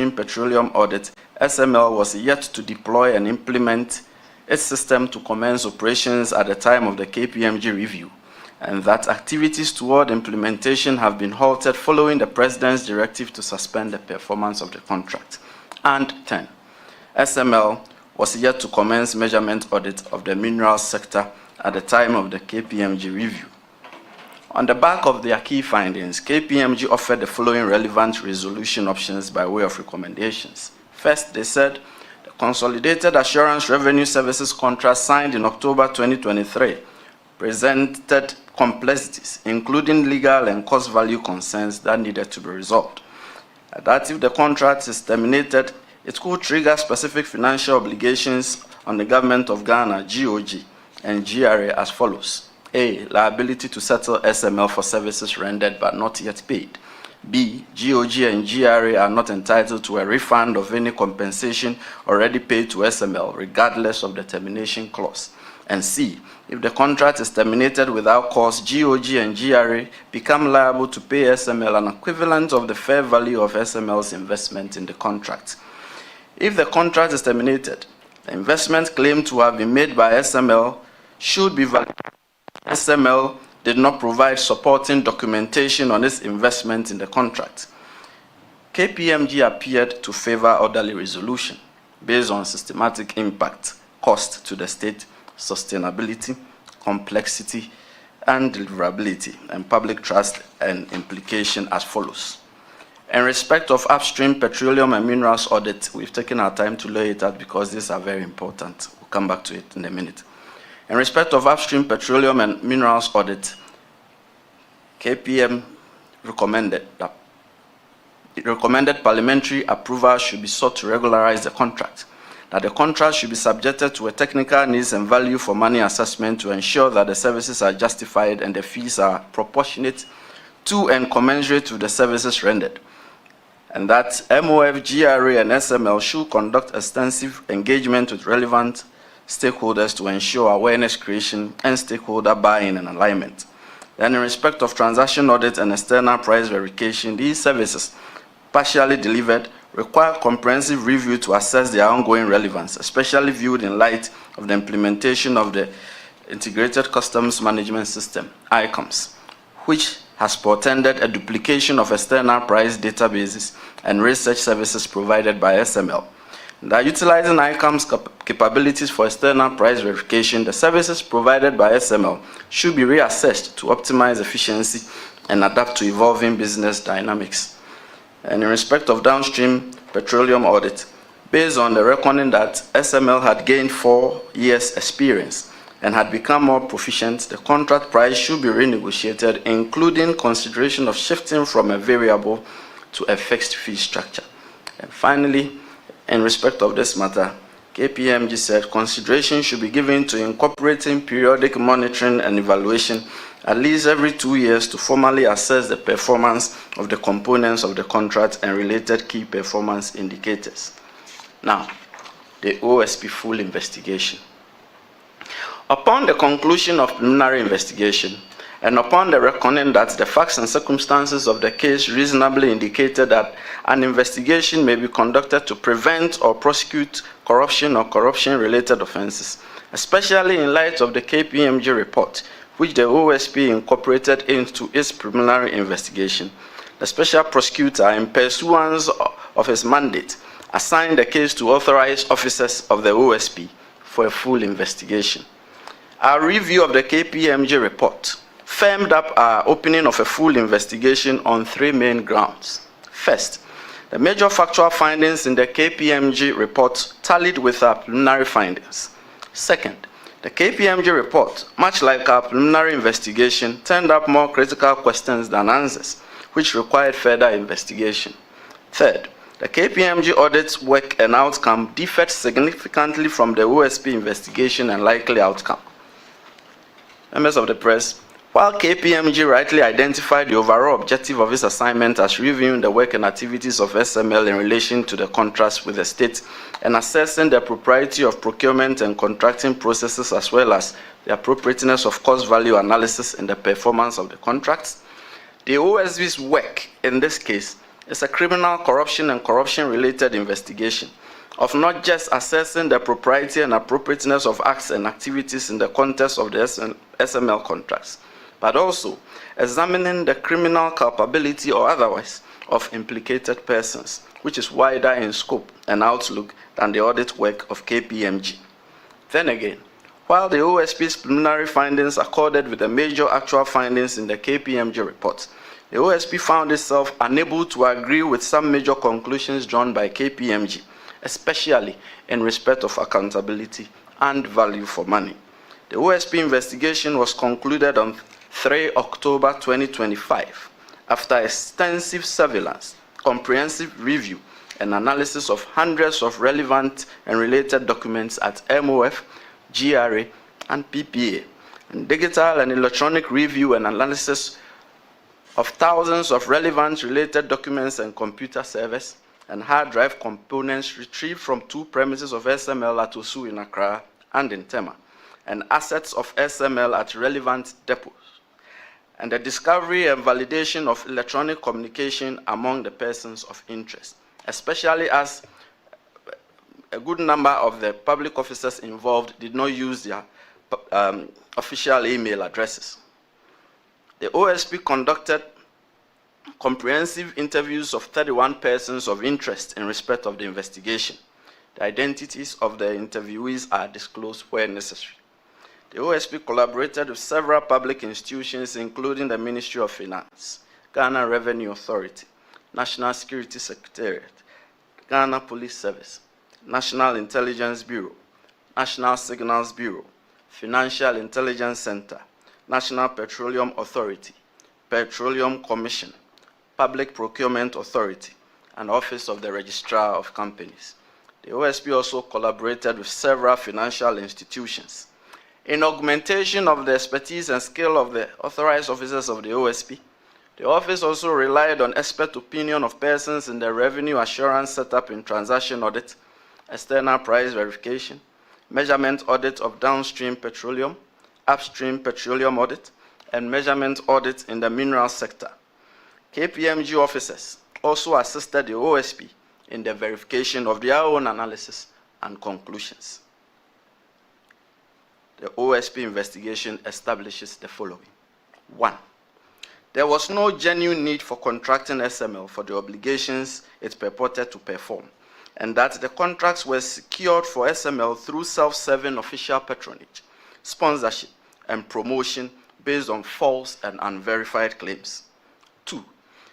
upstream petroleum audit, SML was yet to deploy and implement its system to commence operations at the time of the KPMG review, and that activities toward implementation have been halted following the President's directive to suspend the performance of the contract. And 10, SML was yet to commence measurement audit of the minerals sector at the time of the KPMG review. On the back of their key findings, KPMG offered the following relevant resolution options by way of recommendations. First, they said the Consolidated Assurance Revenue Services contract signed in October 2023 presented complexities, including legal and cost value concerns that needed to be resolved. That if the contract is terminated, it could trigger specific financial obligations on the government of Ghana, GOG, and GRA as follows. A, liability to settle SML for services rendered but not yet paid. B, GOG and GRA are not entitled to a refund of any compensation already paid to SML, regardless of the termination clause. And C, if the contract is terminated without cause, GOG and GRA become liable to pay SML an equivalent of the fair value of SML's investment in the contract. If the contract is terminated, the investment claimed to have been made by SML should be validated. SML did not provide supporting documentation on its investment in the contract. KPMG appeared to favor orderly resolution based on systematic impact, cost to the state, sustainability, complexity, and deliverability, and public trust and implication as follows. In respect of upstream petroleum and minerals audit, we've taken our time to lay it out because these are very important. We'll come back to it in a minute. In respect of upstream petroleum and minerals audit, KPM recommended parliamentary approval should be sought to regularize the contract, that the contract should be subjected to a technical needs and value for money assessment to ensure that the services are justified and the fees are proportionate to and commensurate with the services rendered, and that MOF, GRA, and SML should conduct extensive engagement with relevant stakeholders to ensure awareness creation and stakeholder buy-in and alignment. Then in respect of transaction audit and external price verification, these services, partially delivered, require comprehensive review to assess their ongoing relevance, especially viewed in light of the implementation of the Integrated Customs Management System, ICUMS, which has portended a duplication of external price databases and research services provided by SML. That utilizing ICUMS capabilities for external price verification, the services provided by SML should be reassessed to optimize efficiency and adapt to evolving business dynamics. And in respect of downstream petroleum audit, based on the reckoning that SML had gained 4 years experience and had become more proficient, the contract price should be renegotiated, including consideration of shifting from a variable to a fixed fee structure. And finally, in respect of this matter, KPMG said consideration should be given to incorporating periodic monitoring and evaluation at least every 2 years to formally assess the performance of the components of the contract and related key performance indicators. Now, the OSP full investigation. Upon the conclusion of preliminary investigation, and upon the reckoning that the facts and circumstances of the case reasonably indicated that an investigation may be conducted to prevent or prosecute corruption or corruption-related offenses, especially in light of the KPMG report, which the OSP incorporated into its preliminary investigation, the special prosecutor, in pursuance of his mandate, assigned the case to authorized officers of the OSP for a full investigation. Our review of the KPMG report firmed up our opening of a full investigation on 3 main grounds. First, the major factual findings in the KPMG report tallied with our preliminary findings. Second, the KPMG report, much like our preliminary investigation, turned up more critical questions than answers, which required further investigation. Third, the KPMG audit's work and outcome differed significantly from the OSP investigation and likely outcome. Members of the press, while KPMG rightly identified the overall objective of its assignment as reviewing the work and activities of SML in relation to the contracts with the state and assessing the propriety of procurement and contracting processes as well as the appropriateness of cost value analysis in the performance of the contracts, the OSP's work in this case is a criminal corruption and corruption-related investigation of not just assessing the propriety and appropriateness of acts and activities in the context of the SML contracts, but also examining the criminal culpability or otherwise of implicated persons, which is wider in scope and outlook than the audit work of KPMG. Then again, while the OSP's preliminary findings accorded with the major actual findings in the KPMG report, the OSP found itself unable to agree with some major conclusions drawn by KPMG, especially in respect of accountability and value for money. The OSP investigation was concluded on 3 October 2025 after extensive surveillance, comprehensive review, and analysis of hundreds of relevant and related documents at MOF, GRA, and PPA, and digital and electronic review and analysis of thousands of relevant related documents and computer servers and hard drive components retrieved from 2 premises of SML at Osu in Accra and in Tema, and assets of SML at relevant depots, and the discovery and validation of electronic communication among the persons of interest, especially as a good number of the public officers involved did not use their official email addresses. The OSP conducted comprehensive interviews of 31 persons of interest in respect of the investigation. The identities of the interviewees are disclosed where necessary. The OSP collaborated with several public institutions, including the Ministry of Finance, Ghana Revenue Authority, National Security Secretariat, Ghana Police Service, National Intelligence Bureau, National Signals Bureau, Financial Intelligence Center, National Petroleum Authority, Petroleum Commission, Public Procurement Authority, and Office of the Registrar of Companies. The OSP also collaborated with several financial institutions. In augmentation of the expertise and skill of the authorized officers of the OSP, the office also relied on expert opinion of persons in the revenue assurance setup in transaction audit, external price verification, measurement audit of downstream petroleum, upstream petroleum audit, and measurement audit in the mineral sector. KPMG officers also assisted the OSP in the verification of their own analysis and conclusions. The OSP investigation establishes the following. 1. There was no genuine need for contracting SML for the obligations it purported to perform, and that the contracts were secured for SML through self-serving official patronage, sponsorship, and promotion based on false and unverified claims. 2.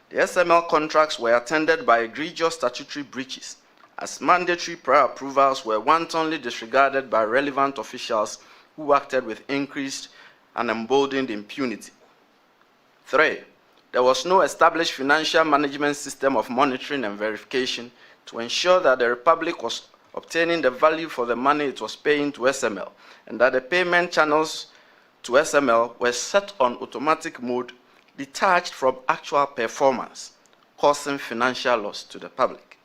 The SML contracts were attended by egregious statutory breaches, as mandatory prior approvals were wantonly disregarded by relevant officials who acted with increased and emboldened impunity. 3. There was no established financial management system of monitoring and verification to ensure that the Republic was obtaining the value for the money it was paying to SML, and that the payment channels to SML were set on automatic mode, detached from actual performance, causing financial loss to the public.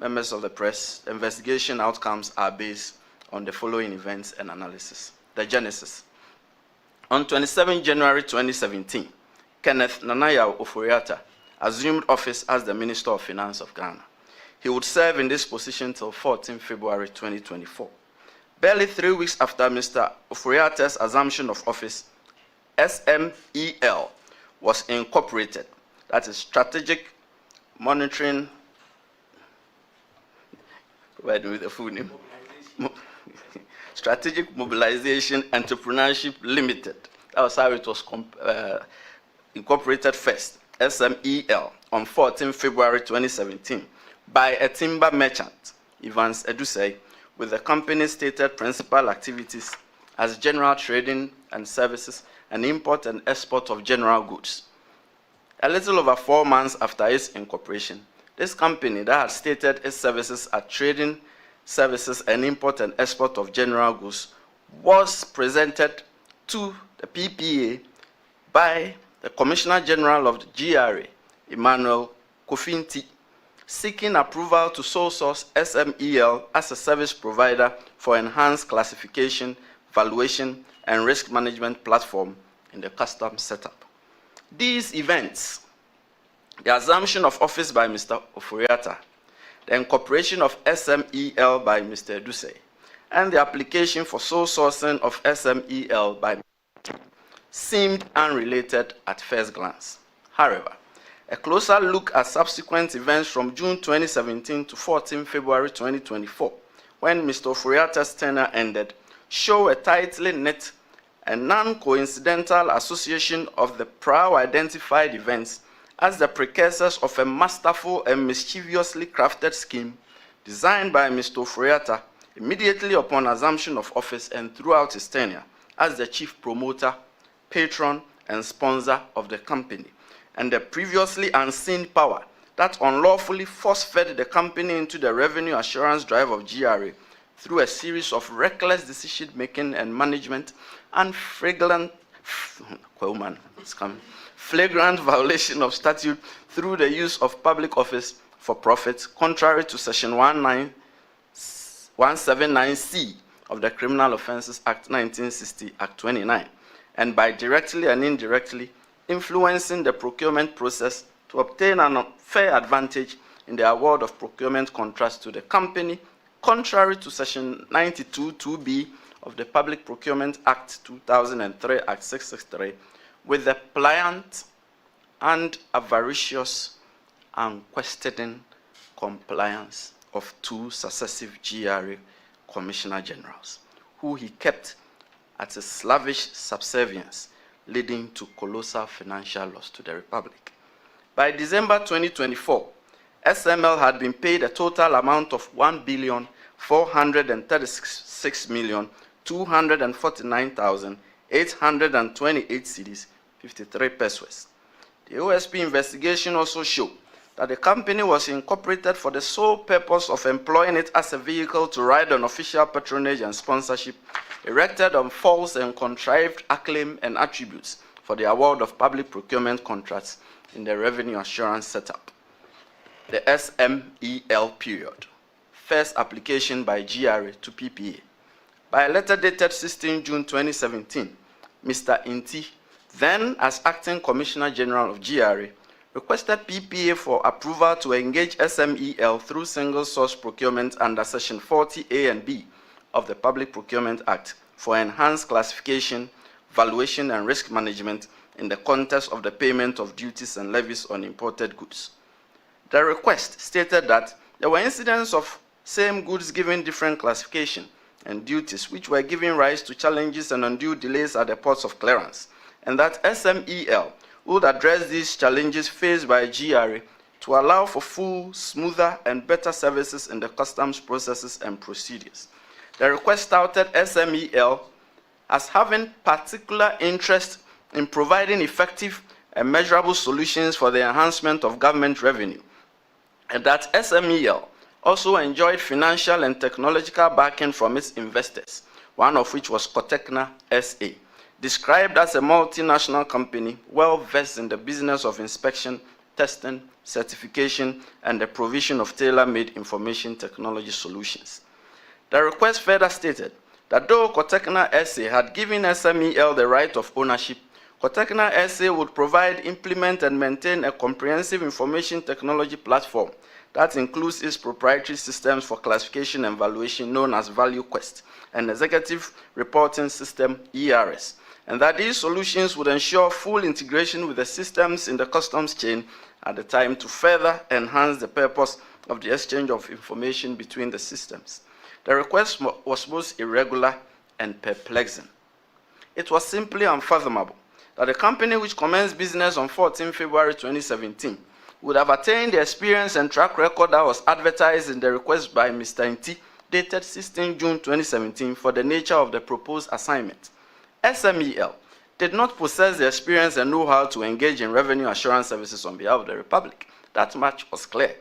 Members of the press, the investigation outcomes are based on the following events and analysis. The genesis. On 27 January 2017, Kenneth Nanaya Ofori-Atta assumed office as the Minister of Finance of Ghana. He would serve in this position till 14 February 2024. Barely 3 weeks after Mr. Ofori-Atta's assumption of office, SMEL was incorporated, that is Strategic Monitoring, with the full name, Strategic Mobilization Entrepreneurship Limited. That was how it was incorporated first, SMEL, on 14 February 2017 by a timber merchant, Evans Edusei, with the company's stated principal activities as general trading and services and import and export of general goods. A little over 4 months after its incorporation, this company that had stated its services as trading services and import and export of general goods was presented to the PPA by the Commissioner General of the GRA, Emmanuel Kofinti, seeking approval to sole source SMEL as a service provider for enhanced classification, valuation, and risk management platform in the customs setup. These events the assumption of office by Mr. Ofori-Atta, the incorporation of SMEL by Mr. Edusei, and the application for sole sourcing of SMEL by seemed unrelated at first glance. However, a closer look at subsequent events from June 2017 to 14 February 2024, when Mr. Ofori-Atta's tenure ended, show a tightly knit and non-coincidental association of the prior identified events as the precursors of a masterful and mischievously crafted scheme designed by Mr. Ofori-Atta immediately upon assumption of office and throughout his tenure as the chief promoter, patron, and sponsor of the company, and the previously unseen power that unlawfully force-fed the company into the revenue assurance drive of GRA through a series of reckless decision-making and management and flagrant violation of statute through the use of public office for profit, contrary to Section 179C of the Criminal Offences Act 1960, Act 29, and by directly and indirectly influencing the procurement process to obtain an unfair advantage in the award of procurement contracts to the company, contrary to Section 92(2)(b) of the Public Procurement Act 2003, Act 663, with the pliant and avaricious and questioning compliance of two successive GRA Commissioner Generals, who he kept at a slavish subservience, leading to colossal financial loss to the Republic. By December 2024, SML had been paid a total amount of 1,436,249,828 cedis, 53 pesos. The OSP investigation also showed that the company was incorporated for the sole purpose of employing it as a vehicle to ride on official patronage and sponsorship erected on false and contrived acclaim and attributes for the award of public procurement contracts in the revenue assurance setup, the SMEL period. First application by GRA to PPA. By a letter dated 16 June 2017, Mr. Inti, then as Acting Commissioner General of GRA, requested PPA for approval to engage SMEL through single source procurement under Section 40A and B of the Public Procurement Act for enhanced classification, valuation, and risk management in the context of the payment of duties and levies on imported goods. The request stated that there were incidents of same goods given different classification and duties which were giving rise to challenges and undue delays at the ports of clearance, and that SMEL would address these challenges faced by GRA to allow for full, smoother, and better services in the customs processes and procedures. The request touted SMEL as having particular interest in providing effective and measurable solutions for the enhancement of government revenue, and that SMEL also enjoyed financial and technological backing from its investors, one of which was Cotecna SA, described as a multinational company well-versed in the business of inspection, testing, certification, and the provision of tailor-made information technology solutions. The request further stated that though Cotecna SA had given SMEL the right of ownership, Cotecna SA would provide, implement, and maintain a comprehensive information technology platform that includes its proprietary systems for classification and valuation known as ValueQuest, and executive reporting system ERS, and that these solutions would ensure full integration with the systems in the customs chain at the time to further enhance the purpose of the exchange of information between the systems. The request was most irregular and perplexing. It was simply unfathomable that a company which commenced business on 14 February 2017 would have attained the experience and track record that was advertised in the request by Mr. Inti, dated 16 June 2017, for the nature of the proposed assignment. SMEL did not possess the experience and know-how to engage in revenue assurance services on behalf of the Republic. That much was clear.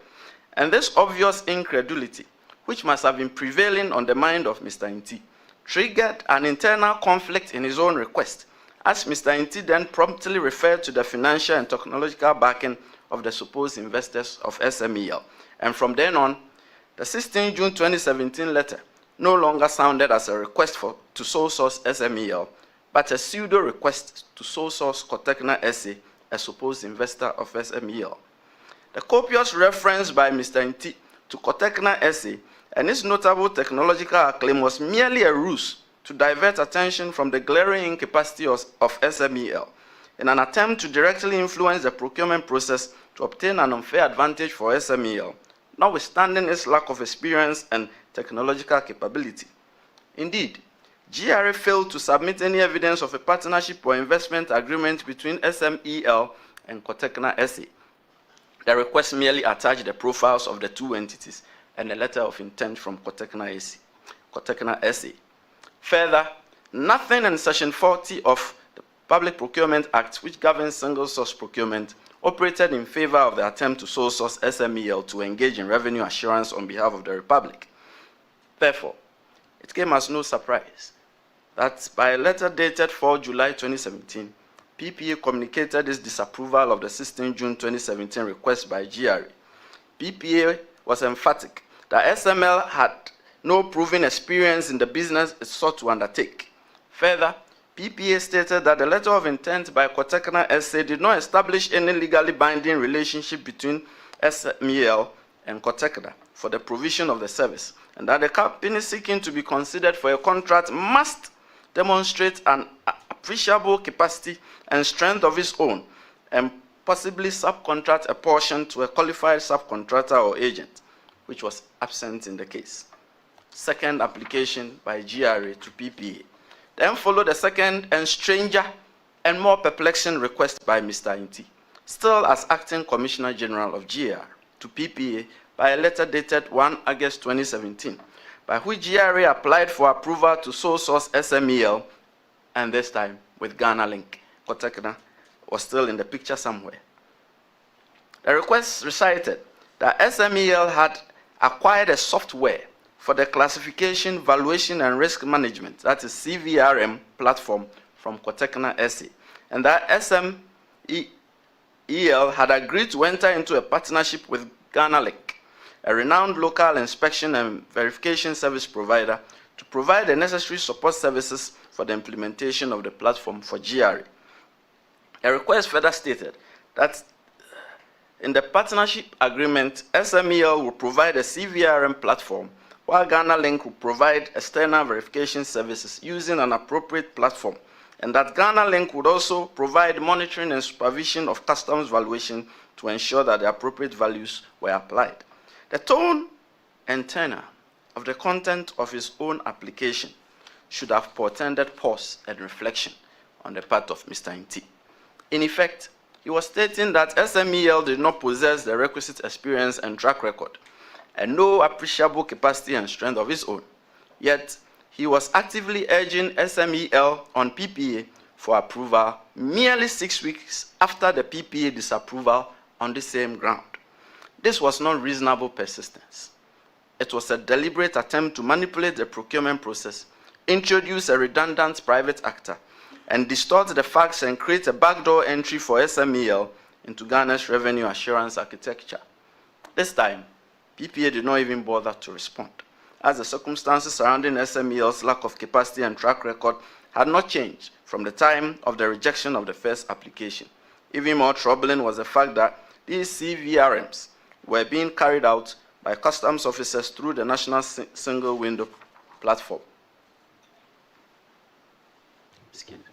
And this obvious incredulity, which must have been prevailing on the mind of Mr. Inti, triggered an internal conflict in his own request, as Mr. Inti then promptly referred to the financial and technological backing of the supposed investors of SMEL. And from then on, the 16 June 2017 letter no longer sounded as a request to sole source SMEL, but a pseudo request to sole source Cotecna SA, a supposed investor of SMEL. The copious reference by Mr. Nti to Cotecna SA and its notable technological acclaim was merely a ruse to divert attention from the glaring incapacity of SMEL in an attempt to directly influence the procurement process to obtain an unfair advantage for SMEL, notwithstanding its lack of experience and technological capability. Indeed, GRA failed to submit any evidence of a partnership or investment agreement between SMEL and Cotecna SA. The request merely attached the profiles of the two entities and a letter of intent from Cotecna SA. Further, nothing in Section 40 of the Public Procurement Act, which governs single-source procurement, operated in favor of the attempt to sole source SMEL to engage in revenue assurance on behalf of the Republic. Therefore, it came as no surprise that by a letter dated 4 July 2017, PPA communicated its disapproval of the 16 June 2017 request by GRA. PPA was emphatic that SML had no proven experience in the business it sought to undertake. Further, PPA stated that the letter of intent by Cotecna SA did not establish any legally binding relationship between SMEL and Cotecna for the provision of the service, and that the company seeking to be considered for a contract must demonstrate an appreciable capacity and strength of its own, and possibly subcontract a portion to a qualified subcontractor or agent, which was absent in the case. Second application by GRA to PPA. Then followed a second and stranger and more perplexing request by Mr. Nti, still as Acting Commissioner General of GR, to PPA by a letter dated 1 August 2017, by which GRA applied for approval to sole source SMEL, and this time with Ghana Link. Cotecna was still in the picture somewhere. The request recited that SMEL had acquired a software for the classification, valuation, and risk management, that is CVRM platform from Cotecna SA, and that SMEL had agreed to enter into a partnership with Ghana Link, a renowned local inspection and verification service provider, to provide the necessary support services for the implementation of the platform for GRA. A request further stated that in the partnership agreement, SMEL will provide a CVRM platform, while Ghana Link will provide external verification services using an appropriate platform, and that Ghana Link would also provide monitoring and supervision of customs valuation to ensure that the appropriate values were applied. The tone and tenor of the content of his own application should have portended pause and reflection on the part of Mr. Nti. In effect, he was stating that SMEL did not possess the requisite experience and track record, and no appreciable capacity and strength of his own. Yet, he was actively urging SMEL on PPA for approval merely 6 weeks after the PPA disapproval on the same ground. This was not reasonable persistence. It was a deliberate attempt to manipulate the procurement process, introduce a redundant private actor, and distort the facts and create a backdoor entry for SMEL into Ghana's revenue assurance architecture. This time, PPA did not even bother to respond, as the circumstances surrounding SMEL's lack of capacity and track record had not changed from the time of the rejection of the first application. Even more troubling was the fact that these CVRMs were being carried out by customs officers through the National Single Window Platform. Excuse me.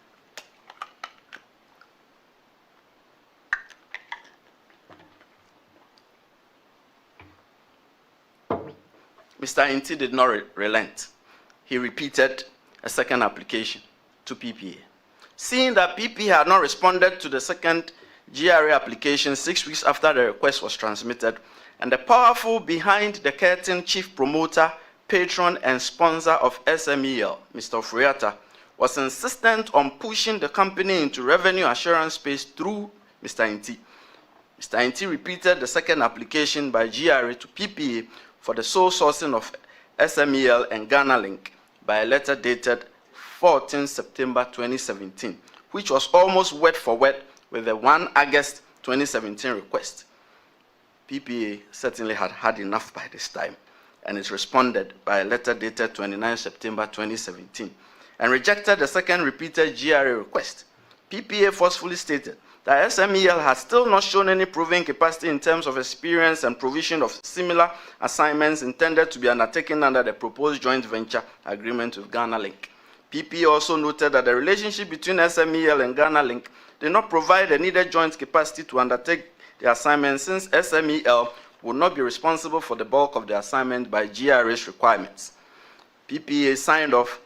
Mr. Nti did not relent. He repeated a second application to PPA. Seeing that PPA had not responded to the second GRA application 6 weeks after the request was transmitted, and the powerful behind-the-curtain chief promoter, patron, and sponsor of SMEL, Mr. Ofori-Atta, was insistent on pushing the company into revenue assurance space through Mr. Nti. Mr. Nti repeated the second application by GRA to PPA for the sole sourcing of SMEL and Ghana Link by a letter dated 14 September 2017, which was almost word for word with the 1 August 2017 request. PPA certainly had had enough by this time, and it responded by a letter dated 29 September 2017, and rejected the second repeated GRA request. PPA forcefully stated that that SMEL has still not shown any proven capacity in terms of experience and provision of similar assignments intended to be undertaken under the proposed joint venture agreement with Ghana Link. PPA also noted that the relationship between SMEL and Ghana Link did not provide the needed joint capacity to undertake the assignment, since SMEL would not be responsible for the bulk of the assignment by GRA's requirements. PPA signed off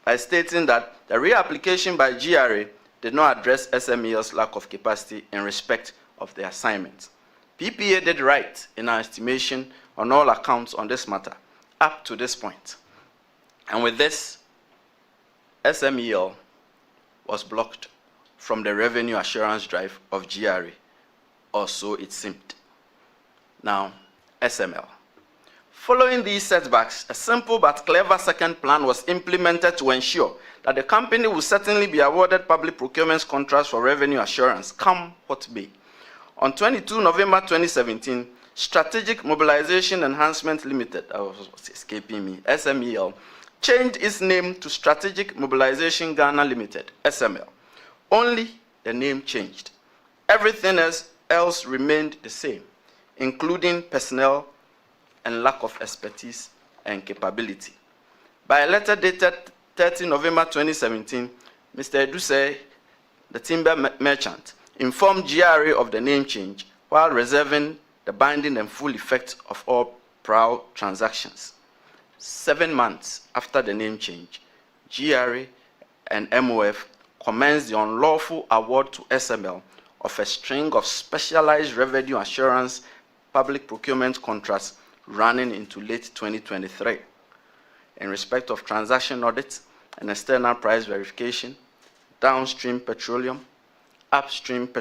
by stating that the reapplication by GRA did not address SMEL's lack of capacity in respect of the assignment. PPA did right in our estimation on all accounts on this matter up to this point. And with this, SMEL was blocked from the revenue assurance drive of GRA, or so it seemed. Now, SML. Following these setbacks, a simple but clever second plan was implemented to ensure that the company will certainly be awarded public procurement contracts for revenue assurance, come what may. On 22 November 2017, Strategic Mobilization Enhancement Limited, that was escaping me, SMEL, changed its name to Strategic Mobilization Ghana Limited, SML. Only the name changed. Everything else remained the same, including personnel and lack of expertise and capability. By a letter dated 30 November 2017, Mr. Eduse, the timber merchant, informed GRA of the name change while reserving the binding and full effect of all prior transactions. 7 months after the name change, GRA and MOF commenced the unlawful award to SML of a string of specialized revenue assurance public procurement contracts running into late 2023 in respect of transaction audits and external price verification, downstream petroleum, upstream petroleum,